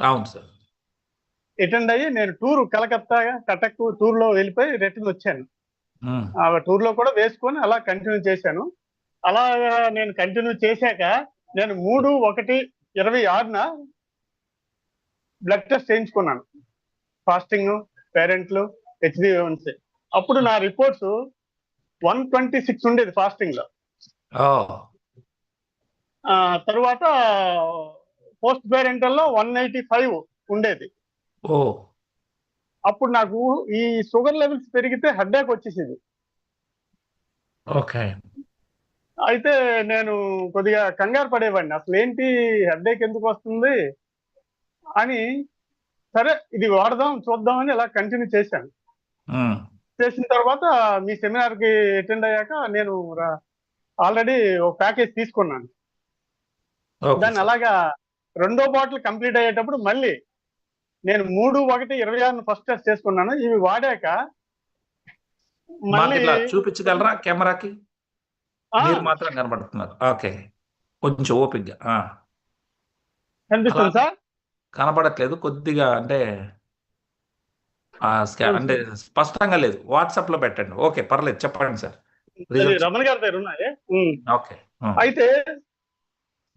అవును sir. Attend అయ్యి నేను టూర్ కలకత్తా కటక్ టూర్ లో వెళ్ళిపోయి రిటర్న్ వచ్చాను. ఉమ్, ఆ టూర్ లో కూడా వేసుకొని అలా కంటిన్యూ చేశాను. అలాగా నేను కంటిన్యూ చేశాక నేను 3/1/26న బ్లడ్ టెస్ట్ చేయించుకున్నాను. ఫాస్టింగ్, పేరెంట్లు, హెచ్బిఏవన్సీ. అప్పుడు నా రిపోర్ట్స్ 126 ఉండేది ఫాస్టింగ్ లో. ఓ తరువాత పోస్ట్ పేరెంటల్ లో 185 ఉండేది. ఓ అప్పుడు నాకు ఈ షుగర్ లెవెల్స్ పెరిగితే హెడ్ఏక్ వచ్చేసింది. ఓకే. అయితే నేను కొద్దిగా కంగారు పడేవాడిని, అసలు ఏంటి హెడ్ఏక్ ఎందుకు వస్తుంది అని. సరే ఇది వాడదాం చూద్దాం అని ఇలా కంటిన్యూ చేశాను. ఉమ్, చేసిన తర్వాత మీ సెమినార్ కి అటెండ్ అయ్యాక నేను ఆల్రెడీ ఒక ప్యాకేజ్ తీసుకున్నాను. ఓకే దాన్ని సార్. అలాగా రెండో బాటిల్ కంప్లీట్ అయ్యేటప్పుడు మళ్ళీ నేను 3/1/26 ఫస్ట్ టెస్ట్ చేసుకున్నాను. ఇవి వాడాక మాకు మళ్ళీ ఇట్లా చూపించగలరా కెమెరాకి? ఆ, మీరు మాత్రం కనబడుతున్నారు. ఓకే. కొంచెం ఓపిక్గా అలా కనిపిస్తుంది సార్. కనబడట్లేదు కొద్దిగా, అంటే అంటే కొంచెం స్పష్టంగా లేదు. వాట్సాప్ లో పెట్టండి. ఓకే, పర్లేదు, చెప్పండి సార్. అది రిజల్ట్స్. రమణ గారి దగ్గర ఉన్నాయి. ఓకే. అయితే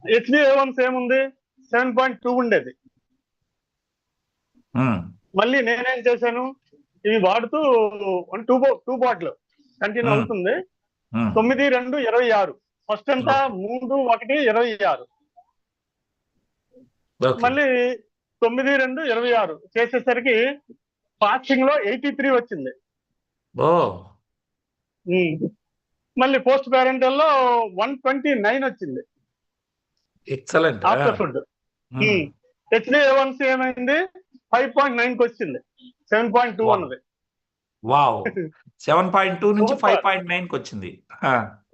హెచ్బిఏవన్స్ ఏముంది, 7.2 ఉండేది. మళ్ళీ నేనేం చేశాను, ఇవి వాడుతూ టూ బాటిల్ కంటిన్యూ అవుతుంది. 9/2/26 ఫస్ట్ అంతా ఓకే. 3/1/26 ఓకే. మళ్ళీ 9/2/26 చేసేసరికి ఫాస్టింగ్ లో 83 వచ్చింది. ఓ మళ్ళీ పోస్ట్ పేరెంటల్ లో 129 వచ్చింది ఎక్సలెంట్. After food. హెచ్బిఏవన్స్ ఏమైంది, 5.9కి వచ్చింది. 7.2 అన్నది వావ్. 7.2 నుంచి సూపర్ 5.9కి వచ్చింది.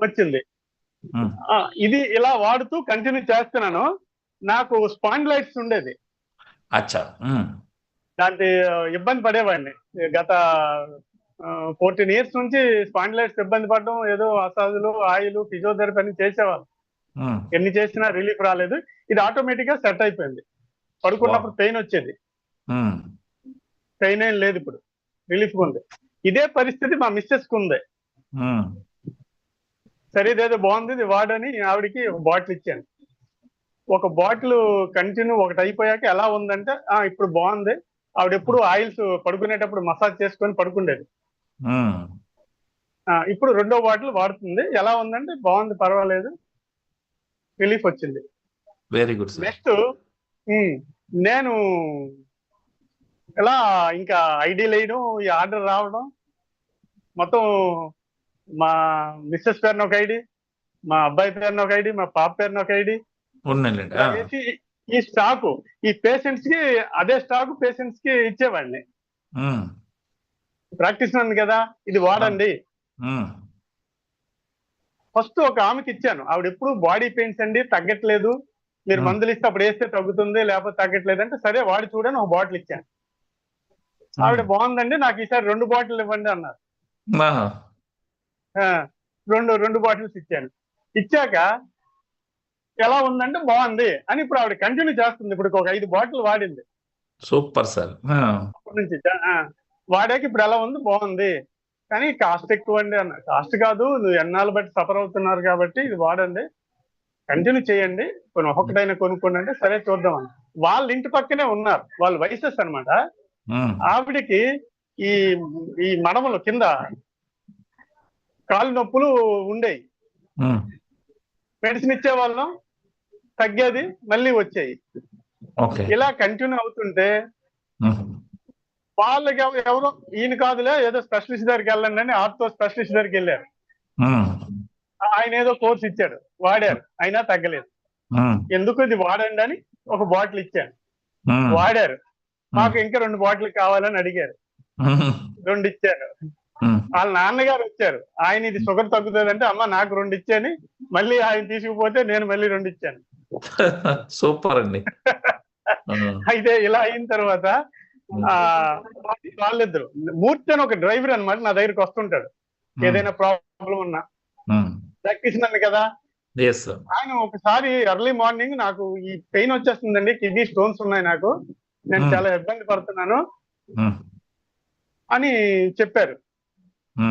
వచ్చింది. ఇది ఇలా వాడుతూ కంటిన్యూ చేస్తున్నాను. నాకు స్పాండిలైటిస్ ఉండేది. అచ్చా. దాంట్లో ఇబ్బంది పడేవాడిని. గత 14 ఇయర్స్ నుంచి స్పాండిలైటిస్ ఇబ్బంది పడడం, ఏదో మసాజులు, ఆయిల్, ఫిజియోథెరపీ అని చేసేవాళ్ళు. ఎన్ని చేసినా రిలీఫ్ రాలేదు. ఇది ఆటోమేటిక్ గా సెట్ అయిపోయింది. పడుకున్నప్పుడు పెయిన్ వచ్చేది, పెయిన్ ఏం లేదు, ఇప్పుడు రిలీఫ్ ఉంది. ఇదే పరిస్థితి మా మిస్సెస్ కు ఉంది. సరే ఇదేదో బాగుంది, ఇది వాడని ఆవిడికి ఒక బాటిల్ ఇచ్చాను. ఒక బాటిల్ కంటిన్యూ ఒకటి అయిపోయాక ఎలా ఉందంటే, ఇప్పుడు బాగుంది. ఆవిడ ఎప్పుడు ఆయిల్స్ పడుకునేటప్పుడు మసాజ్ చేసుకొని పడుకుండేది. ఇప్పుడు రెండో బాటిల్ వాడుతుంది. ఎలా ఉందంటే బాగుంది, పర్వాలేదు, రిలీఫ్ వచ్చింది. Very good sir. నెక్స్ట్ నేను ఇలా ఇంకా ఐడి వేయడం, ఈ ఆర్డర్ రావడం, మొత్తం మా మిస్సెస్ పేరున ఒక ఐడి, మా అబ్బాయి పేరున ఒక ఐడి, మా పాప పేరున ఒక ఐడి, ఉండండి. ఇలా వేసి ఈ స్టాకు ఈ పేషెంట్స్ కి, అదే స్టాక్ పేషెంట్స్ కి ఇచ్చేవాడిని. ప్రాక్టీస్ ఉంది కదా, ఇది వాడండి. ఫస్ట్ ఒక ఆమెకి ఇచ్చాను. ఆవిడ ఎప్పుడు బాడీ పెయిన్స్ అండి, తగ్గట్లేదు, మీరు మందులు ఇస్తే అప్పుడు వేస్తే తగ్గుతుంది, లేకపోతే తగ్గట్లేదు అంటే, సరే వాడి చూడని ఒక బాటిల్ ఇచ్చాను. ఆవిడ బాగుందండి, నాకు ఈసారి 2 బాటిల్ ఇవ్వండి అన్నారు. రెండు బాటిల్స్ ఇచ్చాను. ఇచ్చాక ఎలా ఉందంటే బాగుంది అని ఇప్పుడు ఆవిడ కంటిన్యూ చేస్తుంది. ఇప్పుడు ఒక 5 బాటిల్ వాడింది సూపర్ సార్. అప్పటి నుంచి. వాడాక ఇప్పుడు ఎలా ఉంది, బాగుంది, కానీ కాస్ట్ ఎక్కువ అండి అన్న. కాస్ట్ కాదు, నువ్వు ఎన్నాళ్ళు బట్టి సఫర్ అవుతున్నారు కాబట్టి ఇది వాడండి, కంటిన్యూ చేయండి, కొన్ని ఒక్కొక్కటైనా కొనుక్కోండి అంటే, సరే చూద్దాం అని. వాళ్ళ ఇంటి పక్కనే ఉన్నారు, వాళ్ళ వైసెస్ అనమాట. ఆవిడకి ఈ ఈ మడమలు కింద కాలు నొప్పులు ఉండేవి. మెడిసిన్ ఇచ్చేవాళ్ళం, తగ్గేది, మళ్ళీ వచ్చాయి. ఇలా కంటిన్యూ అవుతుంటే వాళ్ళకి ఎవరో, ఈయన కాదులే, ఏదో స్పెషలిస్ట్ దగ్గరికి వెళ్ళండి అని ఆర్థో స్పెషలిస్ట్ దగ్గరికి వెళ్ళారు. ఆయన ఏదో కోర్స్ ఇచ్చాడు, వాడారు, అయినా తగ్గలేదు. ఎందుకు, ఇది వాడండి అని ఒక బాటిల్ ఇచ్చాను. వాడారు. మాకు ఇంకా 2 బాటిల్ కావాలని అడిగారు, 2 ఇచ్చాను. వాళ్ళ నాన్నగారు వచ్చారు, ఆయన ఇది షుగర్ తగ్గుతుంది అంటే, అమ్మ నాకు 2 ఇచ్చాని మళ్ళీ ఆయన తీసుకుపోతే నేను మళ్ళీ 2 ఇచ్చాను. సూపర్ అండి. అయితే ఇలా అయిన తర్వాత వాళ్ళిద్దరు, మూర్తి అని ఒక డ్రైవర్ అనమాట, నా దగ్గరికి వస్తుంటాడు ఏదైనా ప్రాబ్లం ఉన్నా. ప్రాక్టీస్ నన్ను కదా, ఎస్ సార్. ఆయన ఒకసారి ఎర్లీ మార్నింగ్ నాకు ఈ పెయిన్ వచ్చేస్తుందండి, కిడ్నీ స్టోన్స్ ఉన్నాయి నాకు, నేను చాలా ఇబ్బంది పడుతున్నాను అని చెప్పారు.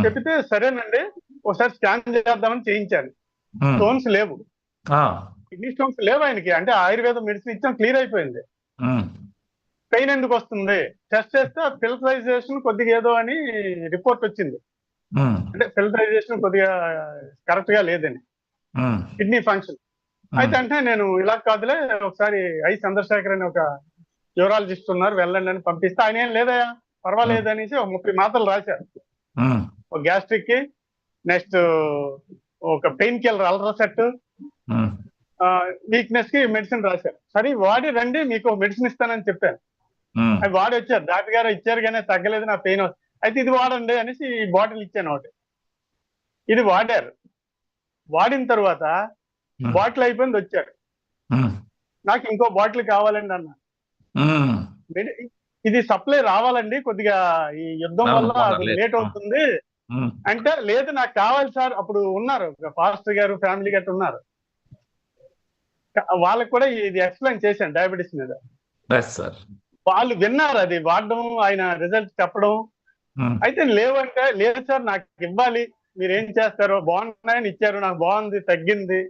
చెప్తే సరేనండి ఒకసారి స్కాన్ చేద్దామని చేయించాను. స్టోన్స్ లేవు, కిడ్నీ స్టోన్స్ లేవు ఆయనకి. అంటే ఆయుర్వేద మెడిసిన్ ఇచ్చాం, క్లియర్ అయిపోయింది. పెయిన్ ఎందుకు వస్తుంది, టెస్ట్ చేస్తే ఫిల్టరైజేషన్ కొద్దిగా ఏదో అని రిపోర్ట్ వచ్చింది. అంటే ఫిల్టరైజేషన్ కొద్దిగా కరెక్ట్ గా లేదని, కిడ్నీ ఫంక్షన్. అయితే అంటే నేను ఇలా కాదులే, ఒకసారి ఐ చంద్రశేఖర్ అని ఒక యూరాలజిస్ట్ ఉన్నారు, వెళ్ళండి అని పంపిస్తే ఆయన ఏం లేదయా పర్వాలేదు అనేసి ఒక 30 మాత్రలు రాశారు. ఒక గ్యాస్ట్రిక్ కి, నెక్స్ట్ ఒక పెయిన్ కిల్లర్ అల్ట్రాసెట్, వీక్నెస్ కి మెడిసిన్ రాశారు. సరే వాడి రండి, మీకు మెడిసిన్ ఇస్తానని చెప్పాను. అవి వాడి వచ్చారు, డాక్టర్ గారు ఇచ్చారు కానీ తగ్గలేదు, నా పెయిన్ అయితే ఇది వాడండి అనేసి ఈ బాటిల్ ఇచ్చాను ఒకటి. ఇది వాడారు. వాడిన తర్వాత బాటిల్ అయిపోయింది, వచ్చారు. నాకు ఇంకో బాటిల్ కావాలండి అన్న. ఇది సప్లై రావాలండి, కొద్దిగా ఈ యుద్ధం వల్ల లేట్ అవుతుంది అంటే, లేదు నాకు కావాలి సార్. అప్పుడు ఉన్నారు పాస్టర్ గారు, ఫ్యామిలీ గట్ట ఉన్నారు, వాళ్ళకి కూడా ఇది ఎక్స్ప్లెయిన్ చేశాను డయాబెటీస్ మీద. వాళ్ళు విన్నారు, అది వాడడం, ఆయన రిజల్ట్ చెప్పడం. అయితే లేవంటే, లేదు సార్ నాకు ఇవ్వాలి, మీరు ఏం చేస్తారో, బాగున్నాయని ఇచ్చారు, నాకు బాగుంది, తగ్గింది.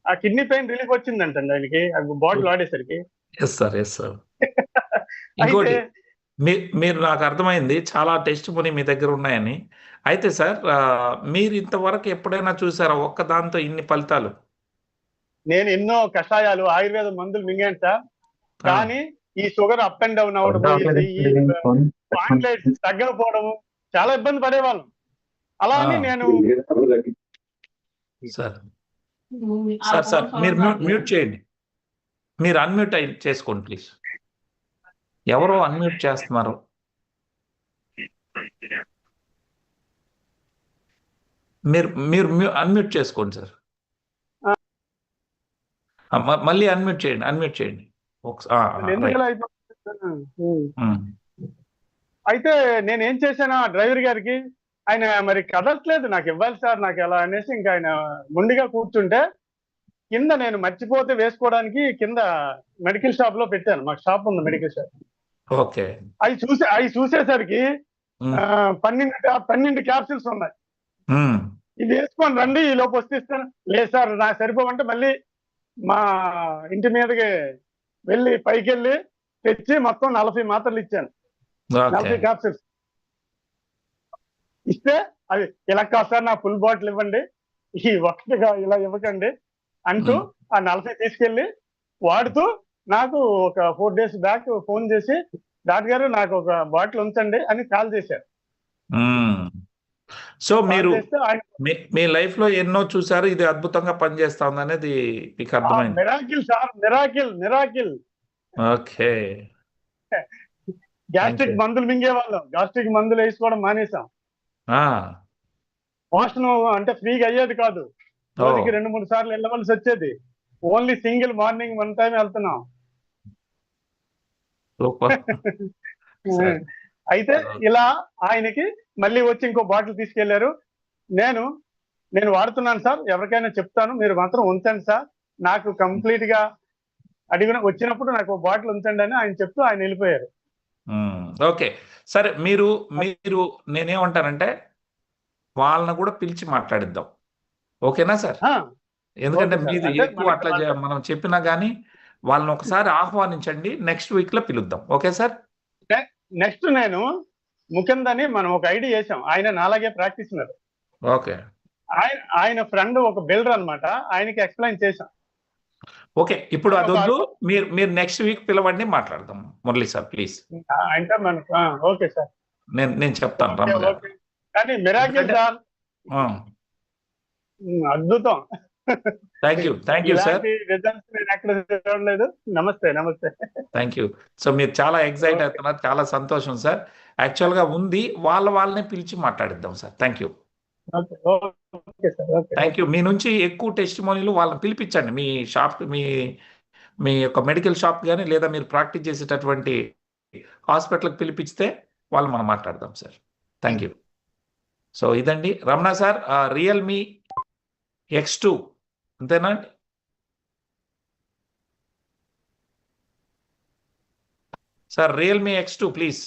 ఆ కిడ్నీ పెయిన్ రిలీఫ్ వచ్చిందంటండి ఆయనకి బాటిల్ వాడేసరికి. ఇంకోటి మీరు, నాకు అర్థమైంది చాలా టెస్ట్ మనీ మీ దగ్గర ఉన్నాయని. అయితే సార్ మీరు ఇంతవరకు ఎప్పుడైనా చూసారా ఒక్క దాంతో ఇన్ని ఫలితాలు? నేను ఎన్నో కషాయాలు, ఆయుర్వేద మందులు మింగాను సార్, కానీ ఈ షుగర్ అప్ అండ్ డౌన్ అవడం, తగ్గకపోవడము, చాలా ఇబ్బంది పడేవాళ్ళం. అలా అని నేను సార్ మీరు మ్యూట్ చేయండి, మీరు అన్మ్యూట్ చేసుకోండి ప్లీజ్. ఎవరో అన్మ్యూట్ చేస్తున్నారు. మీరు అన్మ్యూట్ చేసుకోండి సార్. మళ్ళీ అన్మ్యూట్ చేయండి. అయితే నేను ఏం చేశాను, డ్రైవర్ గారికి, ఆయన మరి కదలట్లేదు, నాకు ఇవ్వాలి సార్ నాకు ఎలా అనేసి ఇంకా ఆయన మొండిగా కూర్చుంటే, కింద నేను మర్చిపోతే వేసుకోవడానికి కింద మెడికల్ షాప్ లో పెట్టాను. మాకు షాప్ ఉంది, మెడికల్ షాప్. అవి చూసేసరికి 12 క్యాప్సిల్స్ ఉన్నాయి. ఇది వేసుకొని రండి, ఈ లోపు వస్తే లేదు సార్ నాకు సరిపోవంటే, మళ్ళీ మా ఇంటి మీదకి వెళ్ళి పైకి వెళ్ళి తెచ్చి మొత్తం 40 మాత్రలు ఇచ్చాను. 40 క్యాప్సిల్స్ ఇస్తే, అది ఇలా కాదు సార్ నా ఫుల్ బాటిల్ ఇవ్వండి, ఈ ఒక్కటిగా ఇలా ఇవ్వకండి అంటూ ఆ 40 తీసుకెళ్లి వాడుతూ, నాకు ఒక 4 days బ్యాక్ ఫోన్ చేసి, డాక్టర్ గారు నాకు ఒక బాటిల్ ఉంచండి అని కాల్ చేశారు. సో మీరు మీ లైఫ్ లో ఎన్నో చూసారు, ఇది అద్భుతంగా పనిచేస్తా ఉంది అనేది మీకు అర్థమైంది. Miracle sir, miracle. Okay. Gastric మందులు మింగేవాళ్ళం, గ్యాస్ట్రిక్ మందులు వేసుకోవడం మానేసాం. మోషన్ అంటే ఫ్రీగా అయ్యేది కాదు, రోజుకి 2-3 సార్లు వెళ్ళవలసి వచ్చేది. ఓన్లీ సింగిల్ మార్నింగ్ 1 time వెళ్తున్నాం. అయితే ఇలా ఆయనకి మళ్ళీ వచ్చి ఇంకో బాటిల్ తీసుకెళ్లారు. నేను వాడుతున్నాను సార్, ఎవరికైనా చెప్తాను, మీరు మాత్రం ఉంచండి సార్, నాకు కంప్లీట్ గా వచ్చినప్పుడు నాకు బాటిల్ ఉంచండి అని ఆయన చెప్తూ ఆయన వెళ్ళిపోయారు. ఓకే, సరే. మీరు నేనేమంటానంటే వాళ్ళని కూడా పిలిచి మాట్లాడిద్దాం, ఓకేనా సార్? ఎందుకంటే మీది ఎక్కువ అట్లా మనం చెప్పినా గానీ వాళ్ళని ఒకసారి ఆహ్వానించండి, నెక్స్ట్ వీక్ లో పిలుద్దాం, ఓకే సార్? నెక్స్ట్ నేను ముకుందని మనం ఒక ఐడి చేసాం, ఆయన నాలాగే ప్రాక్టీషనర్. ఓకే. ఆయన ఫ్రెండ్ ఒక బిల్డర్ అన్నమాట, ఆయనకి ఎక్స్ప్లెయిన్ చేశాం. ఓకే, ఇప్పుడు అదొద్దు, మీరు నెక్స్ట్ వీక్ పిలవండి, మాట్లాడదాం మురళి సార్ ప్లీజ్. అంటే మనకు ఓకే సార్, నేను చెప్తాను. కానీ మిరాకిల్ సార్, అద్భుతం. Thank you sir. రిజల్ట్స్ నేను ఎక్కడ చూడలేదు. నమస్తే. Thank you. సో మీరు చాలా ఎక్సైట్ అవుతున్నారు, చాలా సంతోషం సార్. యాక్చువల్ గా ఉంది, వాళ్ళనే పిలిచి మాట్లాడిద్దాం sir. Thank you. Thank you. మీ నుంచి ఎక్కువ టెస్టిమోనీలు వాళ్ళని పిలిపించండి, మీ షాప్, మీ యొక్క మెడికల్ షాప్ కానీ, లేదా మీరు ప్రాక్టీస్ చేసేటటువంటి హాస్పిటల్కి పిలిపిస్తే వాళ్ళు మనం మాట్లాడదాం సార్. Thank you. సో ఇదండి రమణ సార్, రియల్మీ X2 అంతేనా అండి? Sir Realme X2 please.